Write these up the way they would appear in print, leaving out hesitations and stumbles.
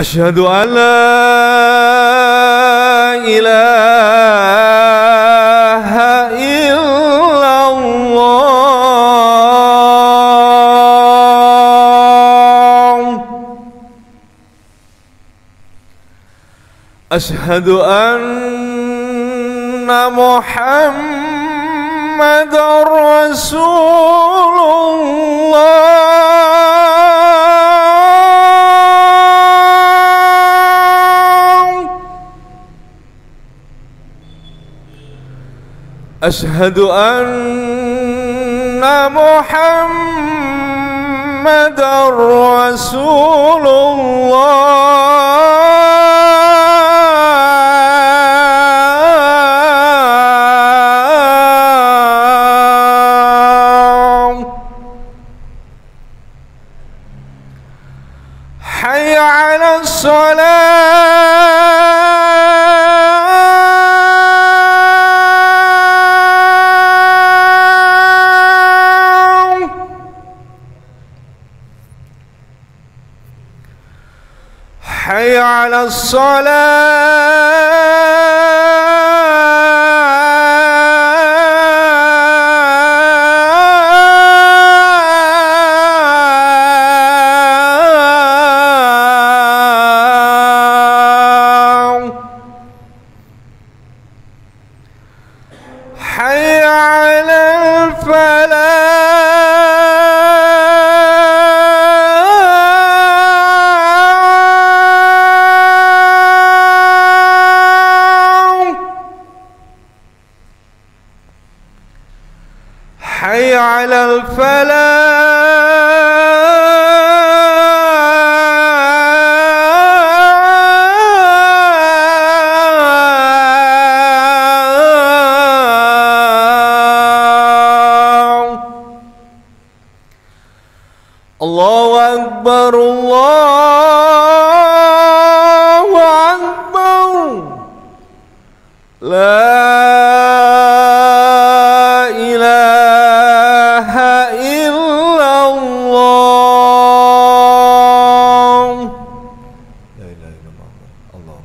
أشهد أن لا إله إلا الله. أشهد أن محمد رسول الله. أشهد أن محمد رسول الله. حي على الصلاة. حي على الصلاة. حي على الفلاح. حي على الفلاح. الله أكبر الله أكبر. لا إله إلا الله. لا إله إلا الله. اللهم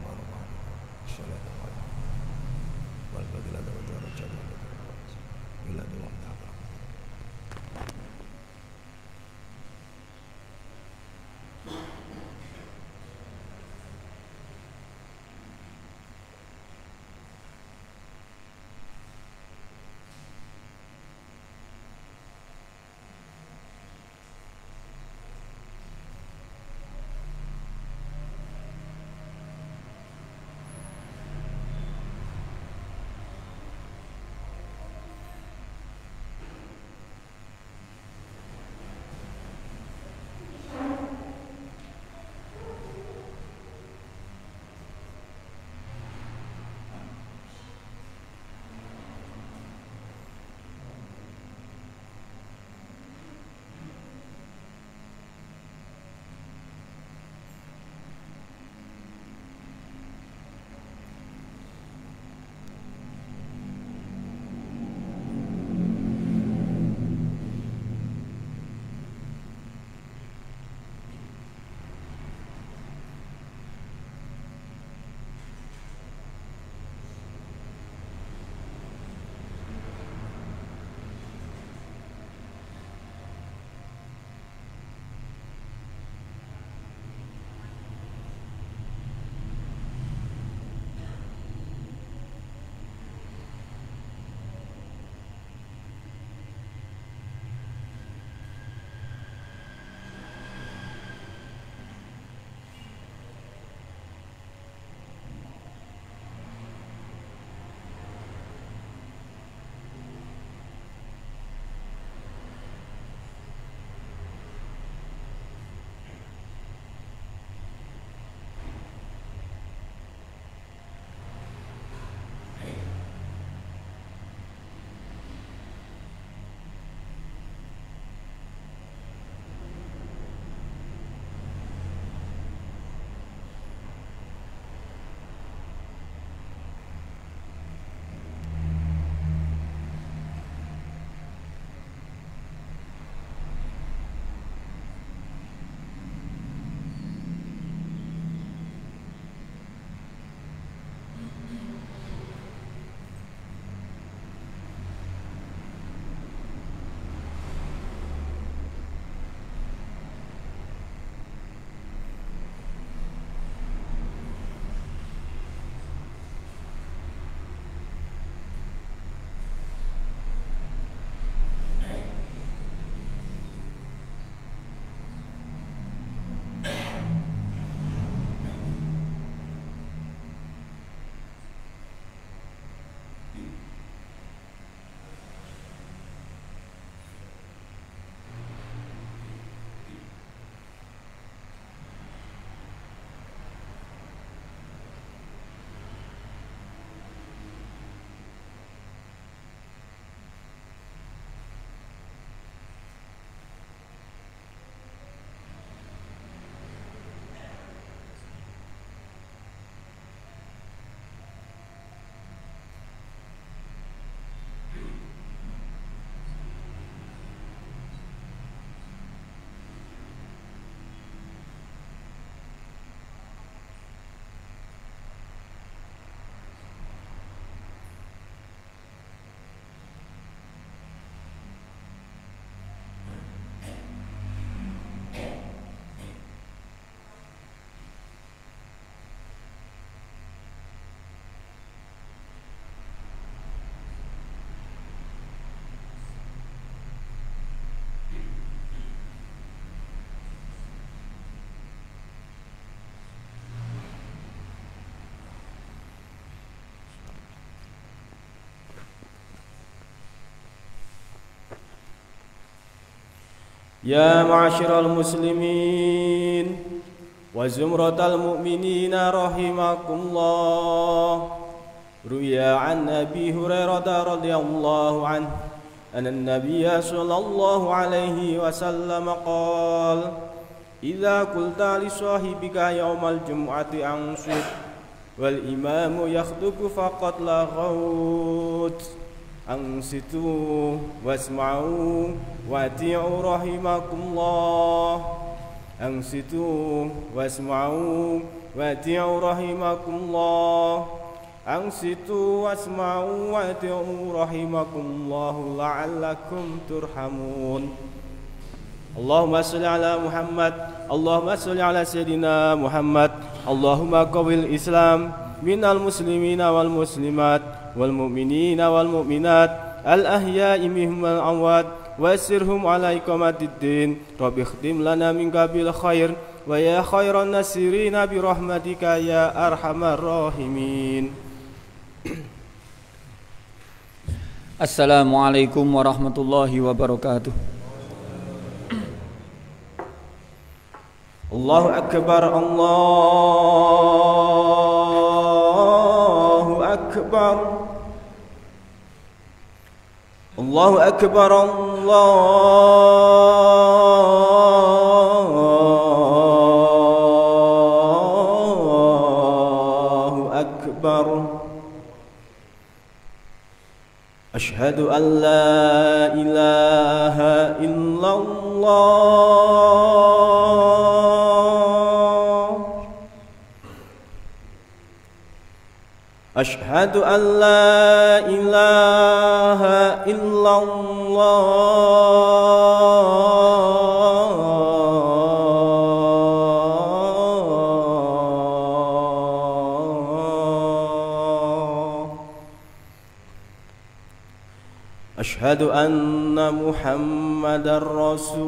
يا معشر المسلمين وزمرة المؤمنين رحمكم الله. روي عن أبي هريرة رضي الله عنه أن النبي صلى الله عليه وسلم قال: إذا قلت لصاحبك يوم الجمعة أنصت والإمام يخطب فقد لغوت. أنصتوا واسمعوا وأطيعوا رحمكم الله. أنصتوا واسمعوا وأطيعوا رحمكم الله. أنصتوا واسمعوا وأطيعوا رحمكم الله لعلكم ترحمون. اللهم صل على محمد. اللهم صل على سيدنا محمد. اللهم قوي الإسلام من المسلمين والمسلمات والمؤمنين والمؤمنات الأحياء منهم والأموات ويسرهم على إقامة الدين. رب اختم لنا منك بالخير ويا خير الناصرين برحمتك يا أرحم الراحمين. Assalamualaikum warahmatullahi wabarakatuh. Allahu Akbar, Allahu Akbar, Allahu Akbar, Allahu Akbar. Ashhadu an la ilaha illallah. Ashhadu an la ilaha illallah. Ashhadu anna Muhammadar Rasulullah.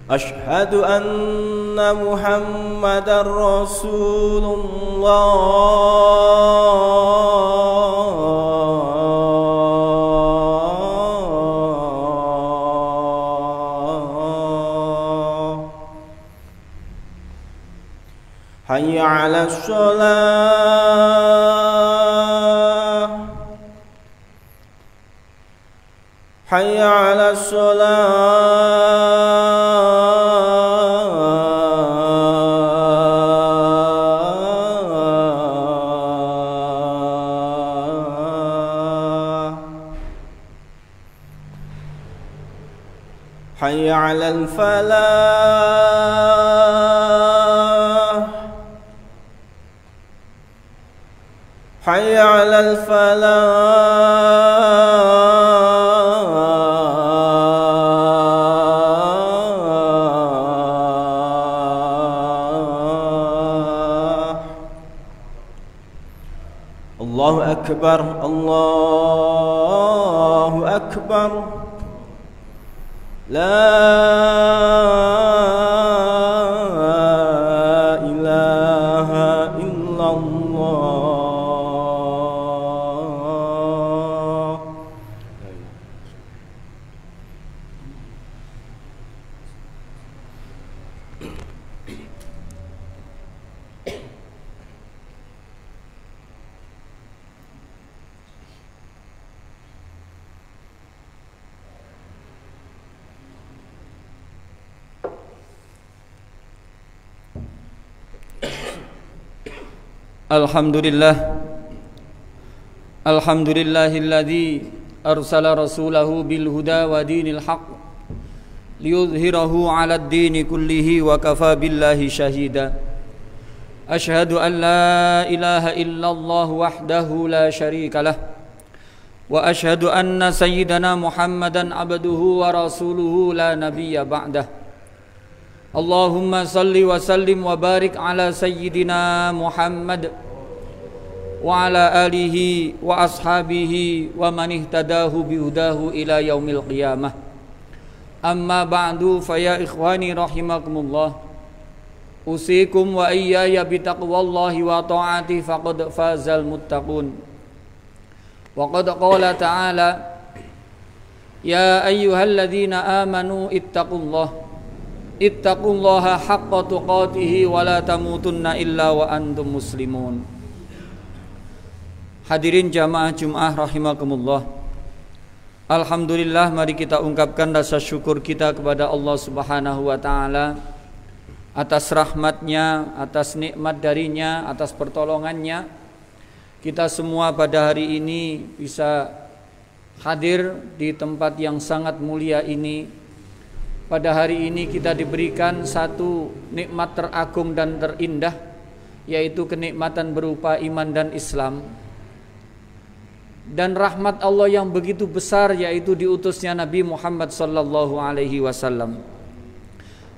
Ashhadu anna Muhammadar Rasulullah. Hayya 'alas shalah. Hayya 'alas shalah. Hayya 'alal falah. Hayya 'alal falah. Allahu Akbar, Allahu Akbar. La ilaha illallah. Alhamdulillah. Alhamdulillahilladzi arsala rasulahu bil huda wa dinil haqq liyudhhirahu 'alad dini kullihi wa kafa billahi shahida. Ashhadu an la ilaha illallah wahdahu la syarika lah wa ashhadu anna sayyidana Muhammadan abduhu wa rasuluhu la nabiyya ba'dah. Allahumma salli wa sallim wa barik ala sayyidina Muhammad wa ala alihi wa ashabihi wa man ihtadahu bihudahu ila yaumil qiyamah. Amma ba'du, fa ya ikhwani rahimakumullah. Usikum wa iyaya bitaqwallahi wa ta'ati faqad fazal muttaqun. Wa qad qala ta'ala ya ayyuhalladzina amanu ittaqullaha haqqa tuqatih wa la tamutunna illa wa antum muslimun. Hadirin jamaah Jumat rahimakumullah. Alhamdulillah, mari kita ungkapkan rasa syukur kita kepada Allah Subhanahu wa taala atas rahmatnya, atas nikmat darinya, atas pertolongannya. Kita semua pada hari ini bisa hadir di tempat yang sangat mulia ini. Pada hari ini kita diberikan satu nikmat teragung dan terindah, yaitu kenikmatan berupa iman dan Islam. Dan rahmat Allah yang begitu besar, yaitu diutusnya Nabi Muhammad sallallahu alaihi wasallam.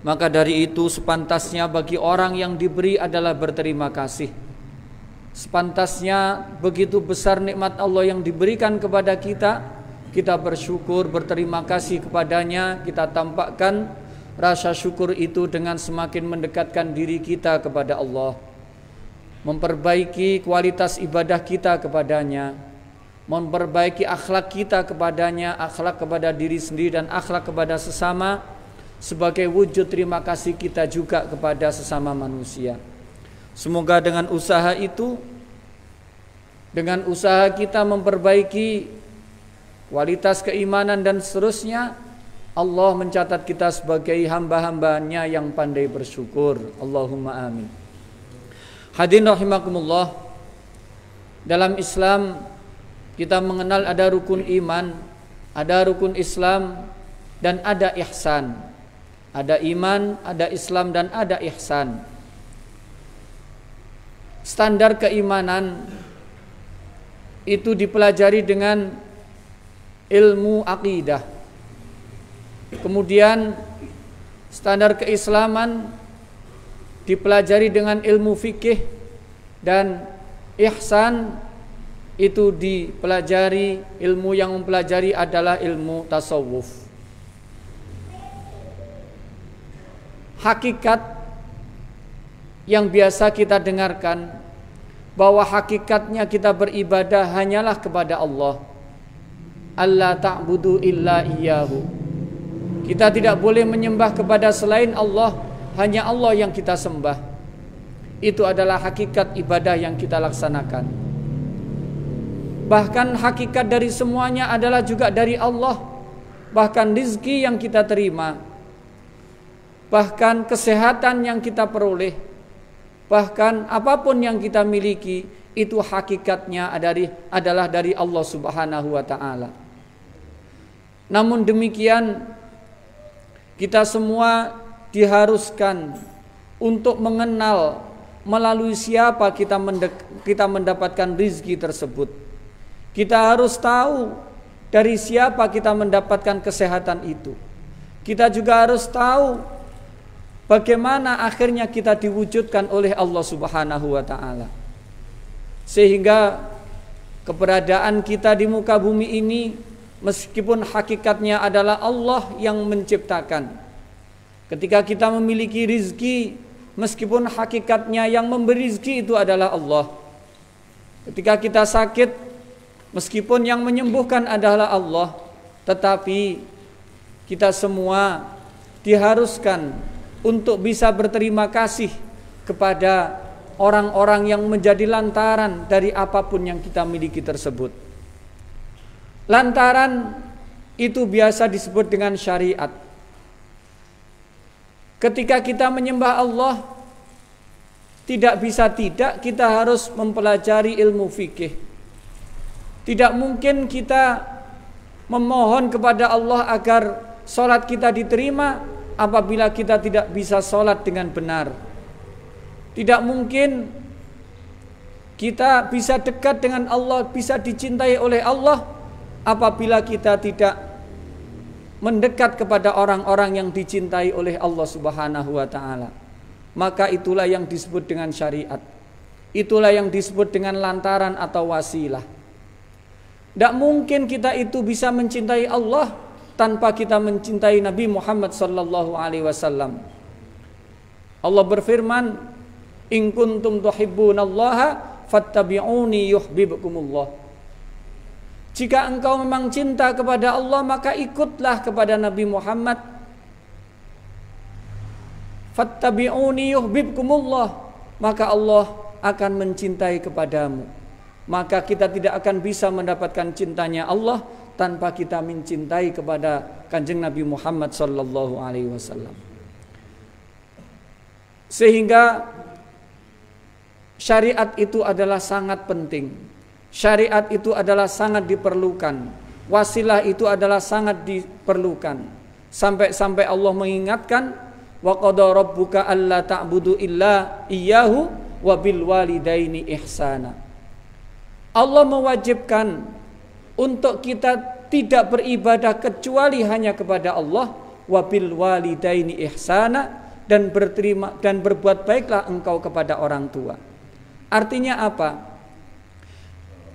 Maka dari itu sepantasnya bagi orang yang diberi adalah berterima kasih. Sepantasnya begitu besar nikmat Allah yang diberikan kepada kita, kita bersyukur, berterima kasih kepadanya. Kita tampakkan rasa syukur itu dengan semakin mendekatkan diri kita kepada Allah, memperbaiki kualitas ibadah kita kepadanya, memperbaiki akhlak kita kepadanya, akhlak kepada diri sendiri dan akhlak kepada sesama, sebagai wujud terima kasih kita juga kepada sesama manusia. Semoga dengan usaha itu, dengan usaha kita memperbaiki kualitas keimanan dan seterusnya, Allah mencatat kita sebagai hamba-hambanya yang pandai bersyukur. Allahumma amin. Hadirin rahimakumullah, dalam Islam kita mengenal ada rukun iman, ada rukun Islam, dan ada ihsan. Ada iman, ada Islam, dan ada ihsan. Standar keimanan itu dipelajari dengan ilmu akidah. Kemudian standar keislaman dipelajari dengan ilmu fikih, dan ihsan itu dipelajari, ilmu yang mempelajari adalah ilmu tasawuf. Hakikat yang biasa kita dengarkan, bahwa hakikatnya kita beribadah hanyalah kepada Allah. Allah ta'budu illa iyyahu. Kita tidak boleh menyembah kepada selain Allah, hanya Allah yang kita sembah. Itu adalah hakikat ibadah yang kita laksanakan. Bahkan hakikat dari semuanya adalah juga dari Allah. Bahkan rizki yang kita terima, bahkan kesehatan yang kita peroleh, bahkan apapun yang kita miliki, itu hakikatnya adalah dari Allah Subhanahu wa ta'ala. Namun demikian, kita semua diharuskan untuk mengenal melalui siapa kita mendapatkan rizki tersebut. Kita harus tahu dari siapa kita mendapatkan kesehatan itu. Kita juga harus tahu bagaimana akhirnya kita diwujudkan oleh Allah Subhanahu wa ta'ala. Sehingga keberadaan kita di muka bumi ini, meskipun hakikatnya adalah Allah yang menciptakan. Ketika kita memiliki rizki, meskipun hakikatnya yang memberi rizki itu adalah Allah. Ketika kita sakit, meskipun yang menyembuhkan adalah Allah, tetapi kita semua diharuskan untuk bisa berterima kasih kepada orang-orang yang menjadi lantaran dari apapun yang kita miliki tersebut. Lantaran itu biasa disebut dengan syariat. Ketika kita menyembah Allah, tidak bisa tidak kita harus mempelajari ilmu fikih. Tidak mungkin kita memohon kepada Allah agar sholat kita diterima apabila kita tidak bisa sholat dengan benar. Tidak mungkin kita bisa dekat dengan Allah, bisa dicintai oleh Allah apabila kita tidak mendekat kepada orang-orang yang dicintai oleh Allah Subhanahu wa ta'ala. Maka itulah yang disebut dengan syariat. Itulah yang disebut dengan lantaran atau wasilah. Tidak mungkin kita itu bisa mencintai Allah tanpa kita mencintai Nabi Muhammad sallallahu alaihi wasallam. Allah berfirman, "In kuntum tuhibbunallaha fattabi'uni yuhibbukumullah." Jika engkau memang cinta kepada Allah, maka ikutlah kepada Nabi Muhammad. Fattabi'uni yuhibbukumullah, maka Allah akan mencintai kepadamu. Maka kita tidak akan bisa mendapatkan cintanya Allah tanpa kita mencintai kepada Kanjeng Nabi Muhammad sallallahu alaihi wasallam. Sehingga syariat itu adalah sangat penting. Syariat itu adalah sangat diperlukan. Wasilah itu adalah sangat diperlukan. Sampai-sampai Allah mengingatkan, wa qada rabbuka alla ta'budu illa iyyahu wa bil walidaini ihsana. Allah mewajibkan untuk kita tidak beribadah kecuali hanya kepada Allah, wa bil walidaini ihsana, dan berbuat baiklah engkau kepada orang tua. Artinya apa?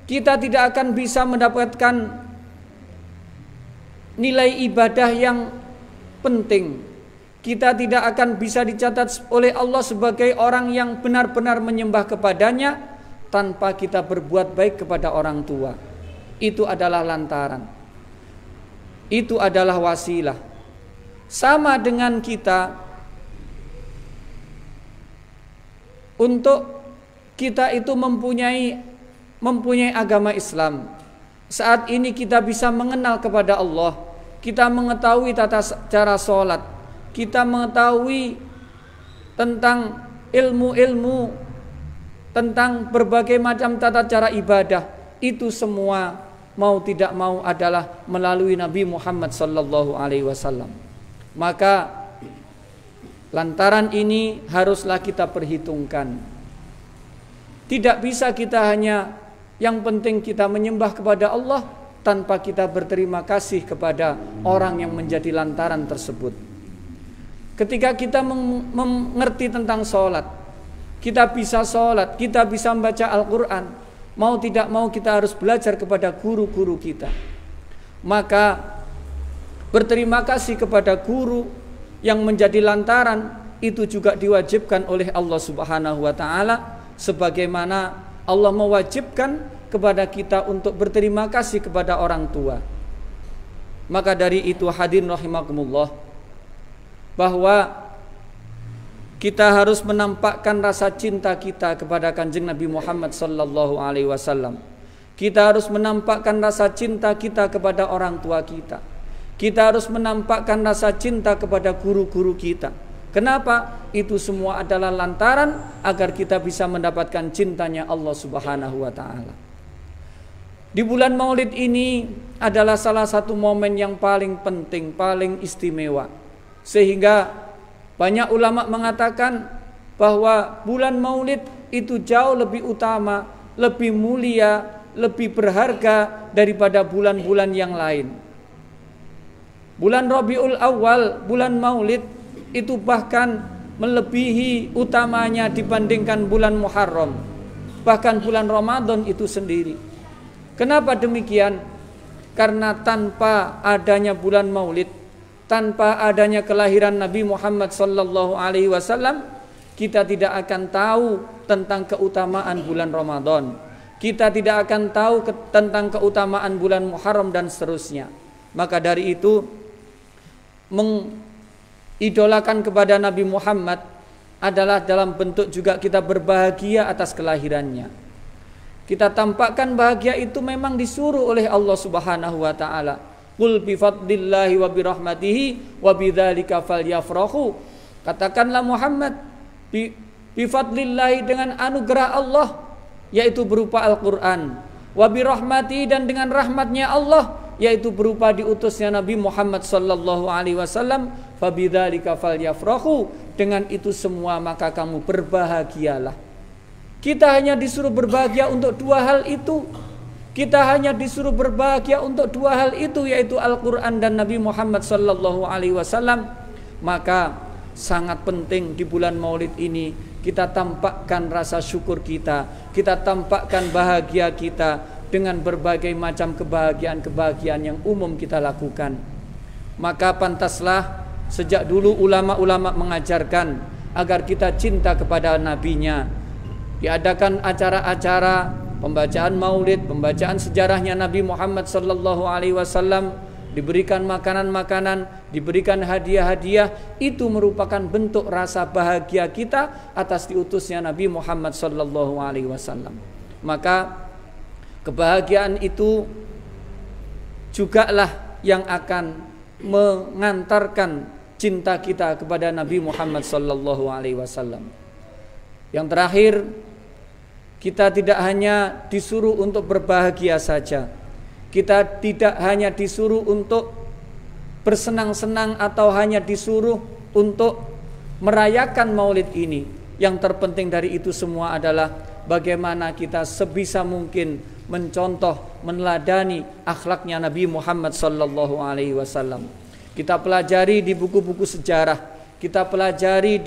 Kita tidak akan bisa mendapatkan nilai ibadah yang penting. Kita tidak akan bisa dicatat oleh Allah sebagai orang yang benar-benar menyembah kepadanya tanpa kita berbuat baik kepada orang tua. Itu adalah lantaran. Itu adalah wasilah. Sama dengan kita untuk kita itu mempunyai agama Islam. Saat ini kita bisa mengenal kepada Allah. Kita mengetahui tata cara sholat. Kita mengetahui tentang ilmu-ilmu, tentang berbagai macam tata cara ibadah. Itu semua mau tidak mau adalah melalui Nabi Muhammad sallallahu alaihi wasallam. Maka lantaran ini haruslah kita perhitungkan. Tidak bisa kita hanya yang penting kita menyembah kepada Allah tanpa kita berterima kasih kepada orang yang menjadi lantaran tersebut. Ketika kita mengerti tentang sholat, kita bisa sholat, kita bisa membaca Al-Quran, mau tidak mau kita harus belajar kepada guru-guru kita. Maka berterima kasih kepada guru yang menjadi lantaran itu juga diwajibkan oleh Allah Subhanahu wa taala, sebagaimana Allah mewajibkan kepada kita untuk berterima kasih kepada orang tua. Maka dari itu hadirin rahimakumullah, bahwa kita harus menampakkan rasa cinta kita kepada Kanjeng Nabi Muhammad sallallahu alaihi wasallam. Kita harus menampakkan rasa cinta kita kepada orang tua kita. Kita harus menampakkan rasa cinta kepada guru-guru kita. Kenapa? Itu semua adalah lantaran agar kita bisa mendapatkan cintanya Allah Subhanahu wa taala. Di bulan Maulid ini adalah salah satu momen yang paling penting, paling istimewa. Sehingga banyak ulama mengatakan bahwa bulan Maulid itu jauh lebih utama, lebih mulia, lebih berharga daripada bulan-bulan yang lain. Bulan Rabiul Awal, bulan Maulid itu bahkan melebihi utamanya dibandingkan bulan Muharram, bahkan bulan Ramadan itu sendiri. Kenapa demikian? Karena tanpa adanya bulan Maulid, tanpa adanya kelahiran Nabi Muhammad sallallahu alaihi wasallam, kita tidak akan tahu tentang keutamaan bulan Ramadan. Kita tidak akan tahu tentang keutamaan bulan Muharram dan seterusnya. Maka dari itu, idolakan kepada Nabi Muhammad adalah dalam bentuk juga kita berbahagia atas kelahirannya. Kita tampakkan bahagia itu memang disuruh oleh Allah Subhanahu wa taala. Qul bi fadlillahi wa bi rahmatihi wa bidzalika falyafrahu. Katakanlah Muhammad, bi fadlillahi, dengan anugerah Allah, yaitu berupa Al-Qur'an, wa bi rahmatihi, dan dengan rahmatnya Allah, yaitu berupa diutusnya Nabi Muhammad sallallahu alaihi wasallam, fa bidzalika falyafrahu, dengan itu semua maka kamu berbahagialah. Kita hanya disuruh berbahagia untuk dua hal itu. Kita hanya disuruh berbahagia untuk dua hal itu, yaitu Al-Quran dan Nabi Muhammad sallallahu alaihi wasallam. Maka sangat penting di bulan Maulid ini kita tampakkan rasa syukur kita, kita tampakkan bahagia kita dengan berbagai macam kebahagiaan-kebahagiaan yang umum kita lakukan. Maka pantaslah sejak dulu ulama-ulama mengajarkan agar kita cinta kepada nabinya. Diadakan acara-acara pembacaan maulid, pembacaan sejarahnya Nabi Muhammad sallallahu alaihi wasallam, diberikan makanan-makanan, diberikan hadiah-hadiah, itu merupakan bentuk rasa bahagia kita atas diutusnya Nabi Muhammad sallallahu alaihi wasallam. Maka kebahagiaan itu jugalah yang akan mengantarkan cinta kita kepada Nabi Muhammad sallallahu alaihi wasallam. Yang terakhir, kita tidak hanya disuruh untuk berbahagia saja. Kita tidak hanya disuruh untuk bersenang-senang atau hanya disuruh untuk merayakan maulid ini. Yang terpenting dari itu semua adalah bagaimana kita sebisa mungkin mencontoh, meneladani akhlaknya Nabi Muhammad sallallahu alaihi wasallam. Kita pelajari di buku-buku sejarah, kita pelajari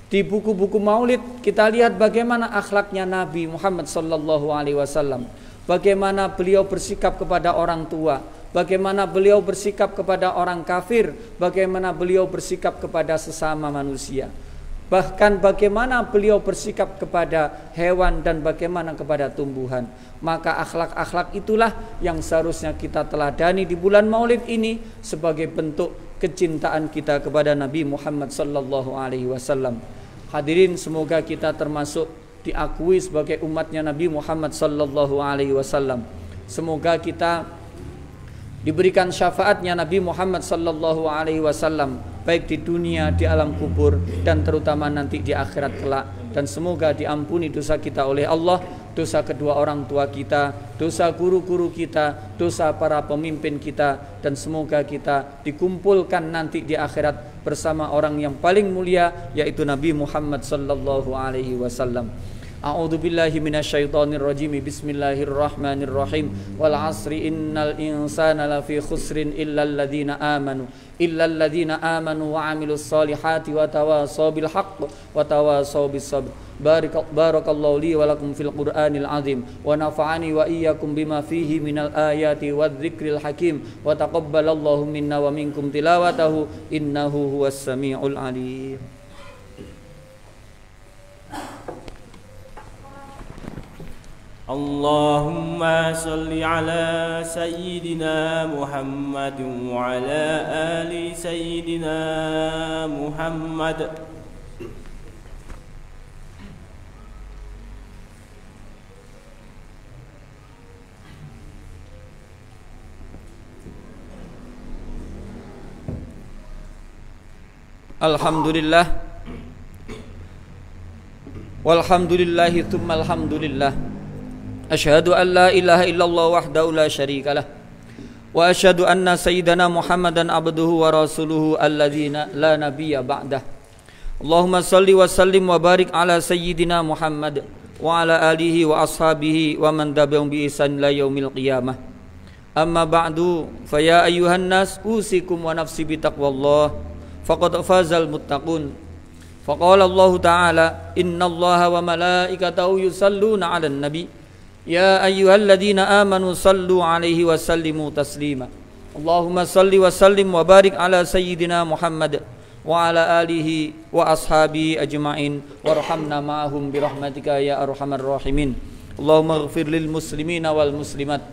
di buku-buku maulid, kita lihat bagaimana akhlaknya Nabi Muhammad sallallahu alaihi wasallam. Bagaimana beliau bersikap kepada orang tua, bagaimana beliau bersikap kepada orang kafir, bagaimana beliau bersikap kepada sesama manusia. Bahkan bagaimana beliau bersikap kepada hewan dan bagaimana kepada tumbuhan. Maka akhlak-akhlak itulah yang seharusnya kita teladani di bulan maulid ini sebagai bentuk kecintaan kita kepada Nabi Muhammad sallallahu alaihi wasallam. Hadirin, semoga kita termasuk diakui sebagai umatnya Nabi Muhammad sallallahu alaihi wasallam. Semoga kita diberikan syafaatnya Nabi Muhammad sallallahu alaihi wasallam, baik di dunia, di alam kubur, dan terutama nanti di akhirat kelak. Dan semoga diampuni dosa kita oleh Allah, dosa kedua orang tua kita, dosa guru-guru kita, dosa para pemimpin kita, dan semoga kita dikumpulkan nanti di akhirat bersama orang yang paling mulia, yaitu Nabi Muhammad sallallahu alaihi wasallam. A'udzu billahi minasyaitonir rajim. Bismillahirrahmanirrahim. Wal 'asri innal insana lafi khusrin illal ladzina amanu wa 'amilus solihati wa tawasaw bil haqq wa tawasaw bis sabr. Barakallahu li wa lakum fil Qur'anil 'azim wa nafa'ani wa iyyakum bima fihi minal ayati wadh-dhikril hakim wa taqabbalallahu minna wa minkum tilawatahu innahu huwas samiul 'alim. اللهم صل على سيدنا محمد وعلى آل سيدنا محمد. Alhamdulillah, walhamdulillahi thumma alhamdulillah. Asyhadu an la ilaha illallah wahdahu la syarika lah, wa asyhadu anna sayyidana Muhammadan abduhu wa rasuluhu alladzina la nabiyya ba'dah. Allahumma salli wa sallim wa barik ala sayyidina Muhammad wa ala alihi wa ashabihi wa man tabi'ahum bi ihsan ila yaumil qiyamah. Amma ba'du, fa ya ayyuhan nas usikum wa nafsi bi taqwallah faqad fazal muttaqun. Faqala Allah ta'ala innallaha wa malaikatahu yusalluna 'alan nabi ya ayyuhalladzina amanu sallu 'alaihi wa sallimu taslima. Allahumma salli wa sallim wa barik ala sayyidina Muhammad wa ala alihi wa ashabihi ajma'in warhamna ma'ahum birahmatika ya arhamar rahimin. Allahumma ighfir lil muslimina wal muslimat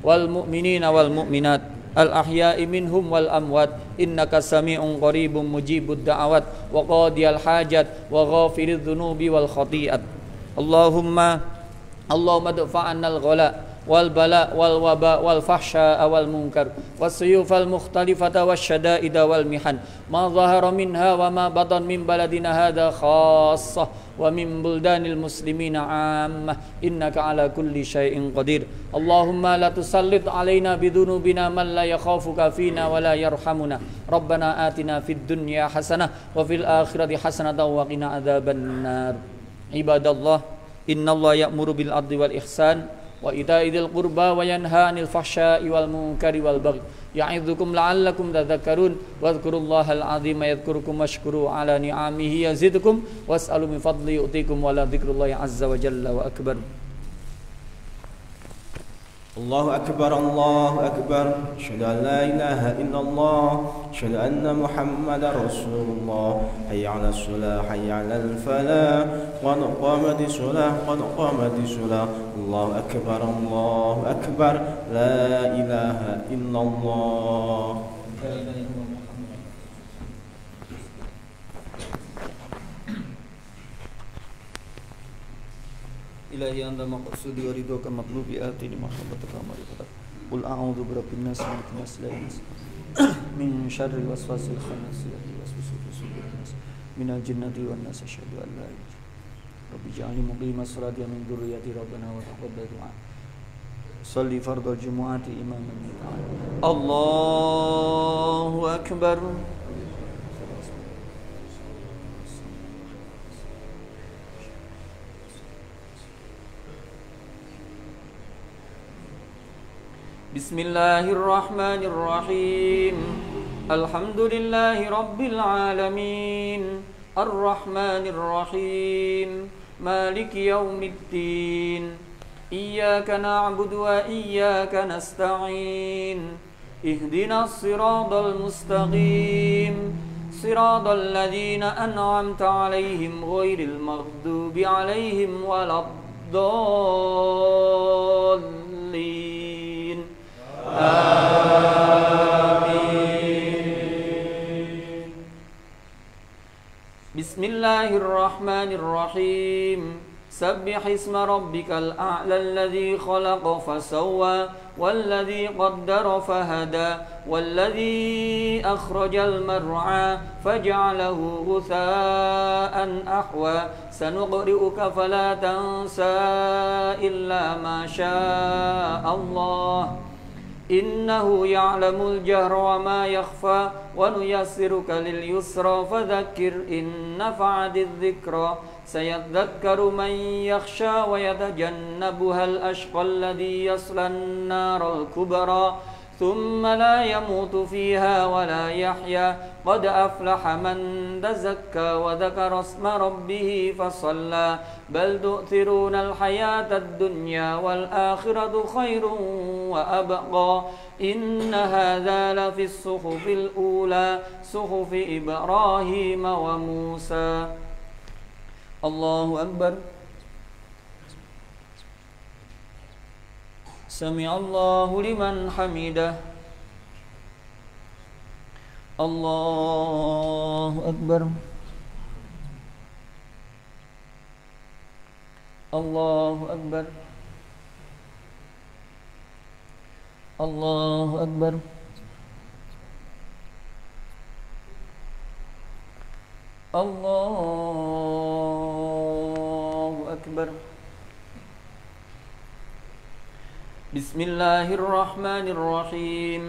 wal mu'minina wal mu'minat al ahya'i minhum wal amwat innaka sami'un qaribun mujibud da'awat wa qadiyal hajat wa ghafiridz dzunubi wal khati'at. Allahumma dfa'anna al-ghala wal bala wal waba wal fahsya wal munkar was suyufal mukhtalifata wasyada'ida wal mihan ma zahara minha wa ma batan min baladina hadha khassah wa min buldanil muslimina 'ammah innaka ala kulli syai'in qadir. Allahumma la tusallit alaina bidunubina man la yakhafuka fina wa la yarhamuna. Rabbana atina fid dunya hasanah wa fil akhirati hasanatan wa qina adzabannar. Ibadallah, innallaha ya'muru bil 'adli wal ihsan wa ita'i dzil qurba wa yanha 'anil fahsya'i wal munkari wal baghi ya'idzukum la'allakum tadhakkarun wadhkurullahal 'azima yadhkurukum washkuru 'ala ni'amihi yazidkum was'alu min fadli yu'tikum wa la dzikrullahi 'azza wa jalla wa akbar. الله أكبر الله أكبر أشهد أن لا إله إلا الله أشهد أن محمد رسول الله حي على الصلاة حي على الفلاح قد قامت الصلاة قد قامت الصلاة الله أكبر الله أكبر لا إله إلا الله. إلهي أنت مقصودي ورضاك مطلوبي آتني محبتك ومعرفتك قل أعوذ برب الناس ملك الناس إله الناس من شر الوسواس الخناس الذي يوسوس في صدور الناس من الجنة والناس أشهد أن لا إله إلا الله رب اجعلني مقيم الصلاة من ذريتي ربنا وتقبل دعاء صلي فرض الجمعة إماما الله أكبر. بسم الله الرحمن الرحيم الحمد لله رب العالمين الرحمن الرحيم مالك يوم الدين إياك نعبد وإياك نستعين اهدنا الصراط المستقيم صراط الذين أنعمت عليهم غير المغضوب عليهم ولا الضالين آمين. بسم الله الرحمن الرحيم سبح اسم ربك الأعلى الذي خلق فسوى والذي قدر فهدى والذي أخرج المرعى فجعله غثاء أحوى سنقرئك فلا تنسى إلا ما شاء الله إنه يعلم الجهر وما يخفى ونيسرك لليسرى فذكر إن نفعت الذكرى سيذكر من يخشى ويتجنبها الأشقى الذي يصلى النار الكبرى ثم لا يموت فيها ولا يحيا قد أفلح من تزكى وذكر اسم ربه فصلى بل تؤثرون الحياة الدنيا والآخرة خير وأبقى إن هذا لفي الصحف الأولى صحف إبراهيم وموسى. الله أكبر. سمع الله لمن حمده. الله أكبر. الله أكبر. الله أكبر. الله أكبر. بسم الله الرحمن الرحيم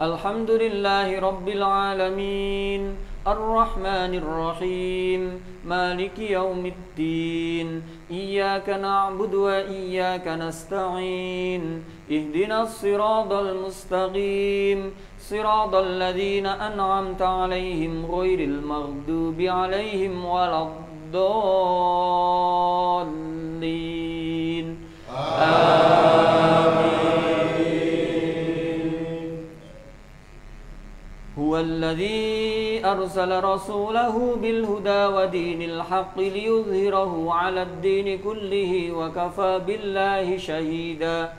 الحمد لله رب العالمين الرحمن الرحيم مالك يوم الدين إياك نعبد وإياك نستعين اهدنا الصراط المستقيم صراط الذين أنعمت عليهم غير المغضوب عليهم ولا الضالين آمين. هو الذي أرسل رسوله بالهدى ودين الحق ليظهره على الدين كله وكفى بالله شهيدا.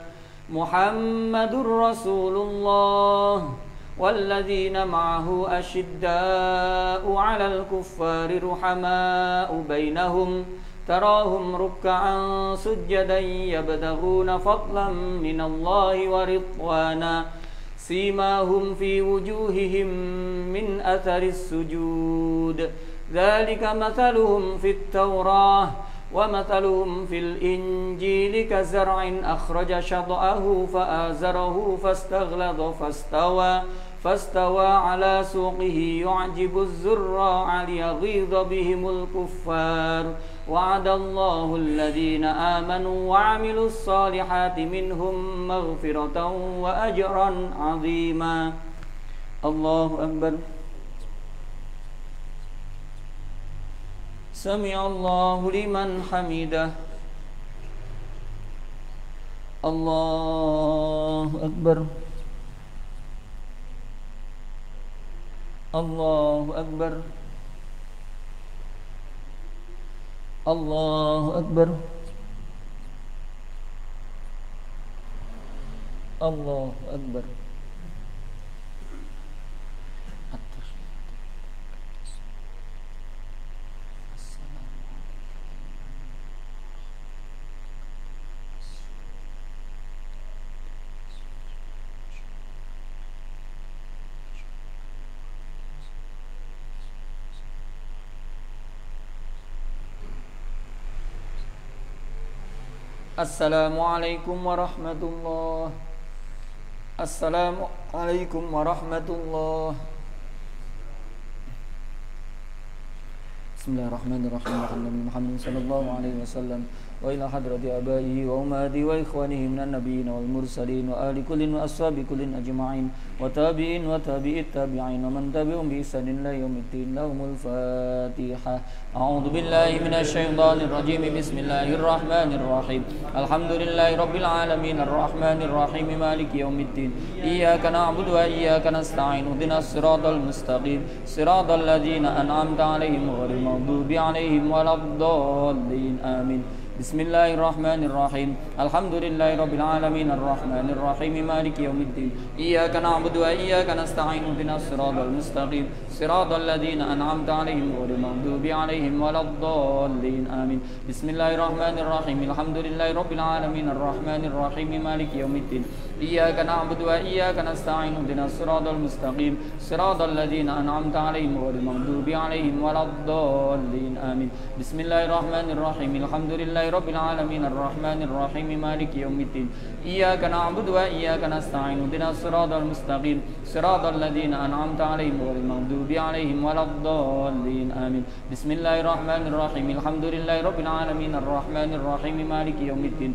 محمد رسول الله والذين معه أشداء على الكفار رحماء بينهم تراهم ركعا سجدا يبتغون فضلا من الله ورضوانا سيماهم في وجوههم من أثر السجود ذلك مثلهم في التوراة ومثلهم في الإنجيل كزرع أخرج شطأه فآزره فاستغلظ فاستوى على سوقه يعجب الزراع ليغيظ بهم الكفار وعد الله الذين آمنوا وعملوا الصالحات منهم مغفرة وأجرا عظيما. الله أكبر. سمع الله لمن حمده. Allahu Akbar. Allahu Akbar. Allahu Akbar. Allahu Akbar. Assalamualaikum warahmatullahi. Assalamualaikum warahmatullahi. Bismillahirrahmanirrahim. Alhamdulillahi Muhammad sallallahu alaihi wasallam wa ila hadrati abaihi wa ummati wa ikhwanihi minan nabiyyin wal mursalin wa ahli kullin wa ashabi kullin ajma'in wa tabi'in wa tabi'it tabi'in wa man tabi'um bi ihsanin ila yaumiddin. Lahumul Fatihah. A'udzu billahi minasy syaithanir rajim. Bismillahirrahmanirrahim. Alhamdulillahi rabbil alamin arrahmanir rahim maliki yaumiddin. Iyyaka na'budu wa iyyaka nasta'in. Ihdinas siratal mustaqim. Siratal ladzina an'amta 'alaihim ghairil maghdubi 'alaihim waladdallin. Amin. Bismillahirrahmanirrahim. Alhamdulillahi rabbil alamin arrahmanir rahim maliki yaumiddin. Iyyaka na'budu wa iyyaka nasta'in. Ihdinas siratal mustaqim. Siratal ladzina an'amta 'alaihim ghairil maghdubi 'alaihim waladdallin. Amin. Bismillahirrahmanirrahim. Alhamdulillahi rabbil alamin arrahmanir rahim maliki yaumiddin. Iyyaka na'budu wa iyyaka nasta'in. Ihdinas siratal mustaqim. Siratal ladzina an'amta 'alaihim ghairil maghdubi 'alaihim waladdallin. Amin. Bismillahirrahmanirrahim. Alhamdulillahi rabbil alamin arrahmanir rahim maliki yaumiddin. Iyyaka na'budu wa iyyaka nasta'in. Ihdinas siratal mustaqim. Siratal ladzina an'amta 'alaihim ghairil maghdubi 'alaihim waladdallin. Amin. Bismillahirrahmanirrahim. Alhamdulillahi rabbil alamin arrahmanir rahim maliki yaumiddin.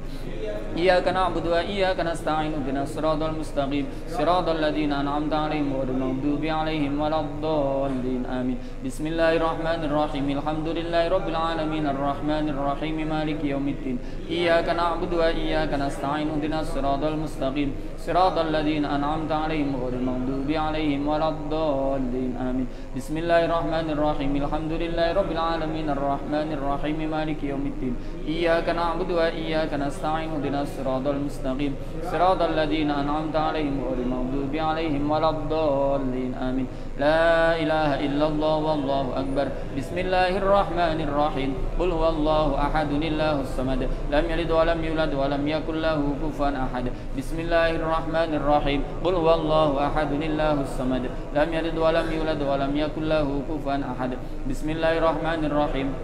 Iyyaka na'budu wa iyyaka nasta'in. Ihdinas siratal mustaqim. Siratal ladzina an'amta 'alaihim ghairil maghdubi 'alaihim waladdallin. Amin. Bismillahirrahmanirrahim. Alhamdulillahi rabbil alamin arrahmanir rahim maliki yaumiddin. Iyyaka na'budu wa iyyaka nasta'in. Ihdinas siratal mustaqim. Siratal ladzina an'amta 'alaihim ghairil maghdubi 'alaihim waladdallin. Amin. Bismillahirrahmanirrahim. Alhamdulillahi rabbil alamin arrahmanir rahim maliki yaumiddin. Iyyaka na'budu wa iyyaka nasta'in. Ihdinas siratal mustaqim. Siratal ladzina an'amta 'alaihim ghairil maghdubi 'alaihim waladdallin. Amin. La ilaha illallah wallahu akbar. Bismillahirrahmanirrahim. Qul huwallahu ahadun illahus samad. Lam yalid wa lam yulad wa lam yakul lahu kufuwan ahad. Bismillahirrahmanirrahim. Qul huwallahu ahadun illahus samad. Lam yalid wa lam yulad wa lam yakul lahu kufuwan ahad. Bismillahirrahmanirrahim.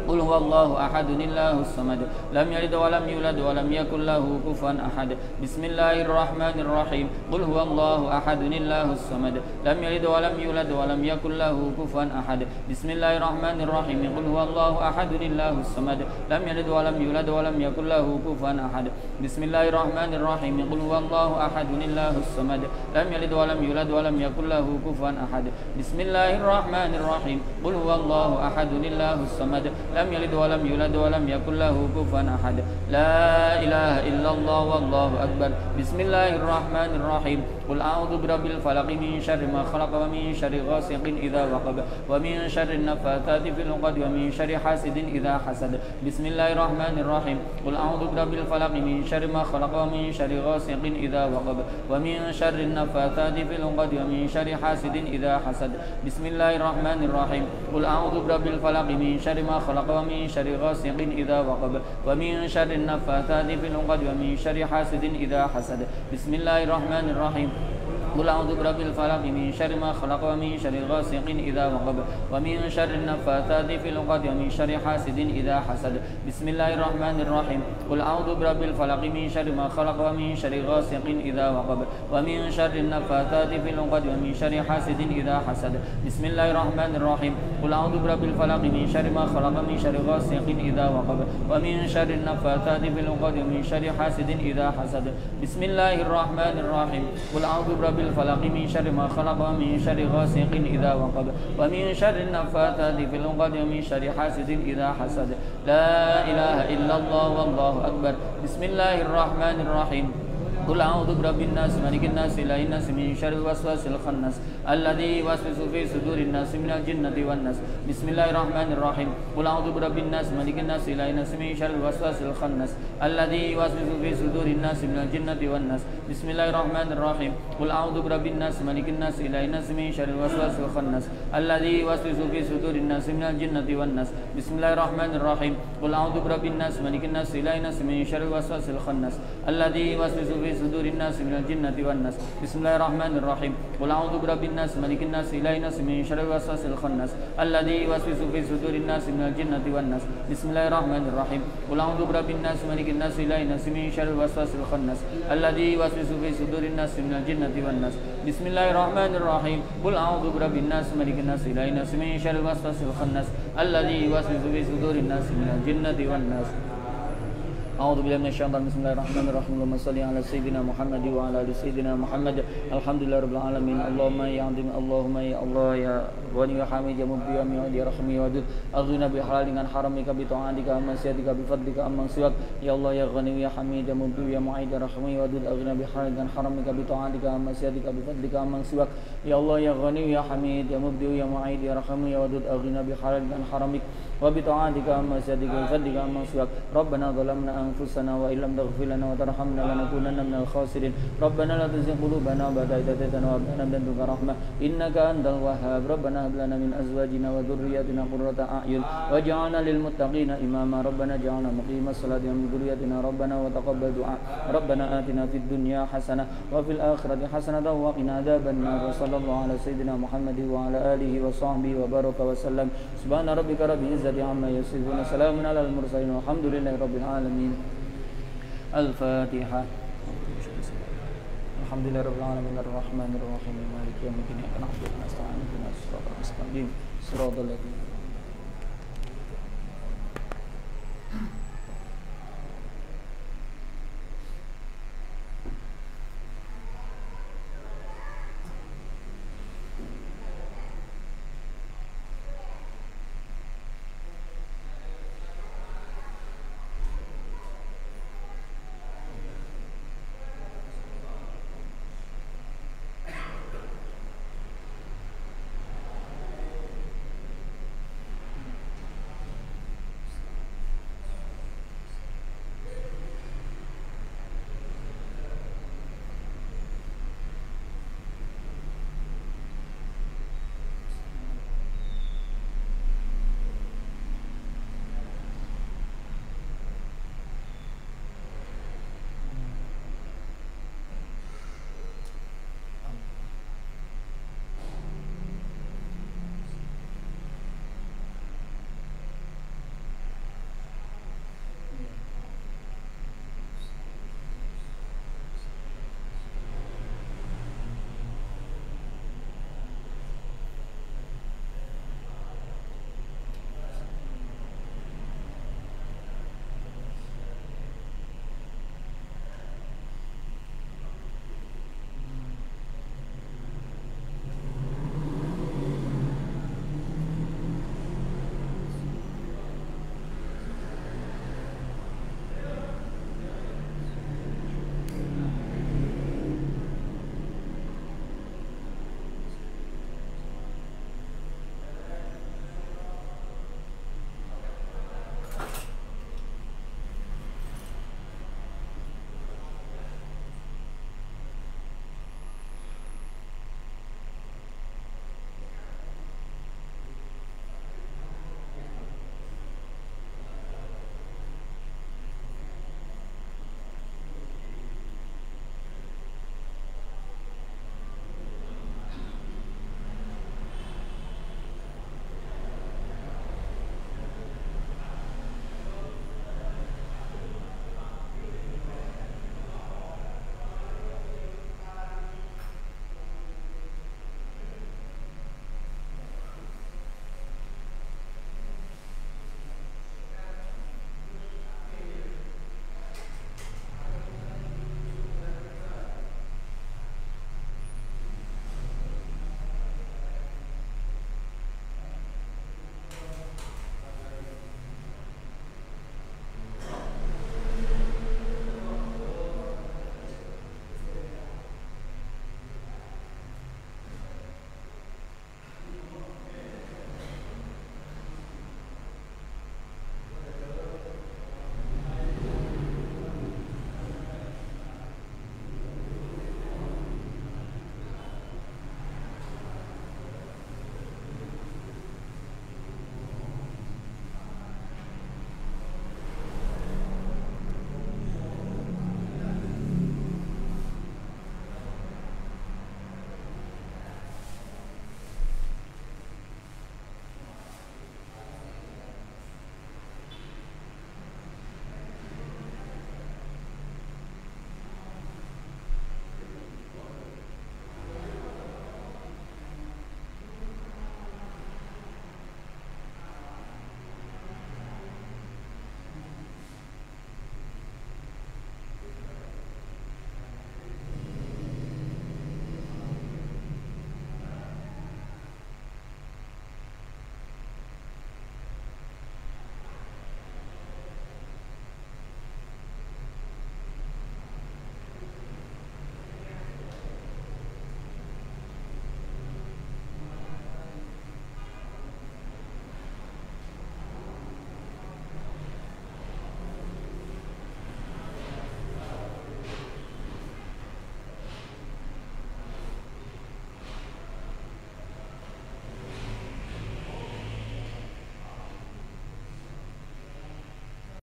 Qul huwallahu ahadun illahus samad. Lam yalid wa lam yulad wa lam yakul lahu kufuwan ahad. Bismillahirrahmanirrahim. Qul huwallahu ahadun illahus samad. Lam yalid wa lam yulad wa lam yakul lahu kufuwan ahad. Bismillahirrahmanirrahim. Qul huwallahu ahadun illahus samad. Lam yalid wa lam yulad wa lam yakul lahu kufuwan ahad. Bismillahirrahmanirrahim. Qul huwallahu ahadun illahus samad. Lam yalid wa lam yulad wa lam yakul lahu kufuwan ahad. Bismillahirrahmanirrahim. Qul huwallahu ahadun illahus samad. Lam yalid wa lam yulad wa lam yakul lahu kufuwan ahad. La ilaha illallah wallahu akbar. Bismillahirrahmanirrahim. Qul a'udzu birabbil falaq min syarri ma khalaq wa min syarri ghasiqin idza waqab wa min syarri nafathati fil 'uqad wa min syarri hasidin idza hasad. Bismillahirrahmanirrahim. Qul a'udzu birabbil falaq min syarri ma khalaq wa min syarri ghasiqin idza waqab wa min syarri nafathati fil 'uqad wa min syarri hasidin idza hasad. Bismillahirrahmanirrahim. Qul a'udzu birabbil falaq min syarri ma khalaq wa min syarri ghasiqin idza waqab wa min syarri nafathati fil 'uqad wa min syarri hasidin idza hasad. Bismillahirrahmanirrahim. Qul a'udzu birabbil falaq min syarri ma khalaq wa min syarri ghasiqin idza waqab wa min syarri nafathati fil 'uqad wa min syarri hasidin idza hasad. Bismillahirrahmanirrahim. Qul a'udzu birabbil falaq min syarri ma khalaq wa min syarri ghasiqin idza waqab wa min syarri nafathati fil 'uqad wa min syarri hasidin idza hasad. Bismillahirrahmanirrahim. Qul a'udzu birabbil falaq min syarri ma khalaq wa min syarri ghasiqin idza waqab wa min syarri nafathati fil 'uqad wa min syarri hasidin idza hasad. Bismillahirrahmanirrahim. Qul a'udzu birabbil falaq min syarri ma khalaq wa min syarri ghasiqin idza waqab wa min syarri nafathati fil 'uqad wa min syarri hasidin idza hasad. La ilaha illallah wallahu akbar. Bismillahirrahmanirrahim. Qul a'udzu birabbin nas, malikin nas, ilahin nas, min syarril waswasil khannas, alladzi yuwaswisu fi sudurin nas, minal jinnati wan nas. Bismillahirrahmanirrahim. Qul a'udzu birabbin nas, malikin nas, ilahin nas, min syarril waswasil khannas, alladzi yuwaswisu fi sudurin nas, minal jinnati wan nas. Bismillahirrahmanirrahim. Qul a'udzu birabbin nas, malikin nas, ilahin nas, min syarril waswasil khannas, alladzi yuwaswisu fi sudurin nas, minal jinnati wan nas. Bismillahirrahmanirrahim. Qul a'udzu birabbin nas, malikin nas, ilahin nas, min syarril waswasil khannas, alladzi yuwaswisu fi sudurin nas, minal jinnati wan nas. Bismillahirrahmanirrahim. Qul a'udzu birabbin nas, malikin nas, ilahin nas, min syarril waswasil khannas, alladzi yuwaswisu fi sudurin nas, minal jinnati wan nas. Bismillahirrahmanirrahim. Qul a'udzu birabbin nas, malikin nas, ilahin nas, min syarril waswasil khannas, alladzi yuwaswisu fi sudurin nas, minal jinnati wan nas. Bismillahirrahmanirrahim. Qul a'udzu birabbin nas, malikin nas, ilahin nas, min syarril waswasil khannas, alladzi yuwaswisu fi sudurin nas, minal jinnati wan nas. A'udzu billahi minasyaitonir rajim. Bismillahirrahmanirrahim. Allahumma shalli ala sayyidina Muhammad wa ala ali sayyidina Muhammad. Alhamdulillahirabbil alamin. Allahumma ya azim, Allahumma ya Allah ya Ghani ya Hamid ya Mubdi ya Mu'id ya Rahim ya Wadud. Aghna bi halalin an haramika bi ta'atika amma siyadika bi fadlika amma siwak. Ya Allah ya Ghani ya Hamid ya Mubdi ya Mu'id ya Rahim ya Wadud. Aghna bi halalin an haramika bi ta'atika amma siyadika bi fadlika amma siwak. Ya Allah ya Ghani ya Hamid ya Mubdi ya Mu'id ya Rahim ya Wadud. Aghna bi halalin an haramika وبطاعتك أما سيادك وفضلك أما سواك. ربنا ظلمنا أنفسنا وإن لم تغفر لنا وترحمنا لنكونن من الخاسرين. ربنا لا تزغ قلوبنا بعد إذ هديتنا وهب لنا من لدنك رحمة إنك أنت الوهاب. ربنا هب لنا من أزواجنا وذرياتنا قرة أعين واجعلنا للمتقين إماما. ربنا اجعلنا مقيم الصلاة ومن ذريتنا ربنا وتقبل دعاء. ربنا آتنا في الدنيا حسنة وفي الآخرة حسنة وقنا عذاب النار. وصلى الله على سيدنا محمد وعلى آله وصحبه وبارك وسلم. سبحان ربك رب العزة عما يصفون سلام على المرسلين والحمد لله رب العالمين. الفاتحة. الحمد لله رب العالمين الرحمن الرحيم مالك يوم الدين إياك نعبد ونستعين اهدنا الصراط المستقيم صراط الذين